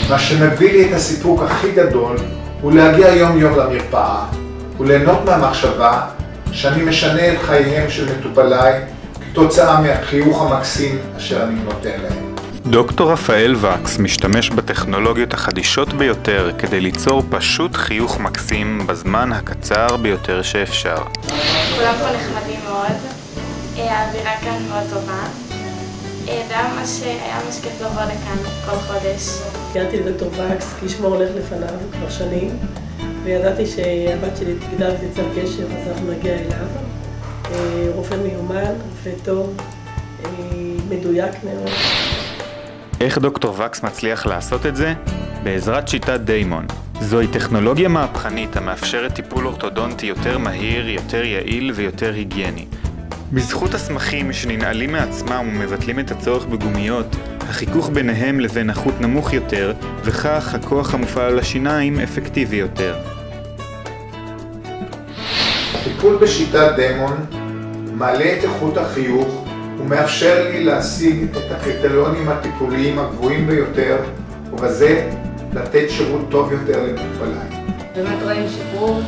מה שמביא לי את הסיפוק הכי גדול הוא להגיע יום יום למרפאה וליהנות מהמחשבה שאני משנה את חייהם של מטופליי כתוצאה מהחיוך המקסים אשר אני נותן להם. דוקטור רפאל וקס משתמש בטכנולוגיות החדישות ביותר כדי ליצור פשוט חיוך מקסים בזמן הקצר ביותר שאפשר. כולם פה נחמדים מאוד, האווירה כאן מאוד טובה, והיה ממש כיף לבוא לכאן כל חודש. הכרתי לדוקטור וקס כי שמו הולך לפניו כבר שנים, וידעתי שהבת שלי תגדל ותצא קשר, אז אנחנו נגיע אליו. רופא מיומן, רופא טוב, מדויק מאוד. איך דוקטור וקס מצליח לעשות את זה? בעזרת שיטת דיימון. זוהי טכנולוגיה מהפכנית המאפשרת טיפול אורתודונטי יותר מהיר, יותר יעיל ויותר היגייני. בזכות הסמכים שננעלים מעצמם ומבטלים את הצורך בגומיות, החיכוך ביניהם לבין החוט נמוך יותר, וכך הכוח המופעל על השיניים אפקטיבי יותר. הטיפול בשיטת דיימון מעלה את איכות החיוך ומאפשר לי להשיג את הקריטריונים הטיפוליים הגבוהים ביותר, ובזה לתת שירות טוב יותר למטופליי. באמת רואים שיפור,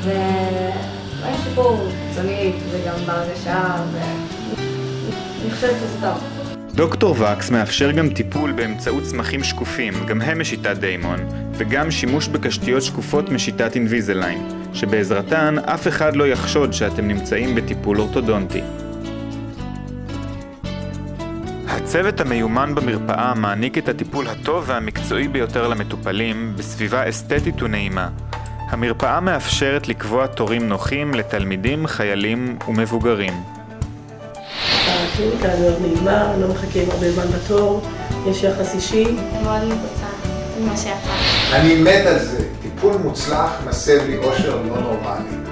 ורואים שיפור קיצוני וגם בהרגשה, ואני חושבת שזה טוב. דוקטור וקס מאפשר גם טיפול באמצעות צמחים שקופים, גם הם משיטת דיימון, וגם שימוש בקשתיות שקופות משיטת אינביזליין, שבעזרתן אף אחד לא יחשוד שאתם נמצאים בטיפול אורתודונטי. הצוות המיומן במרפאה מעניק את הטיפול הטוב והמקצועי ביותר למטופלים בסביבה אסתטית ונעימה. המרפאה מאפשרת לקבוע תורים נוחים לתלמידים, חיילים ומבוגרים. הקליניקה מאוד נעימה, לא מחכים הרבה זמן בתור, יש יחס אישי. מאוד מרוצה, ממש יפה. אני מת על זה, טיפול מוצלח מסב לי אושר לא נורמלי.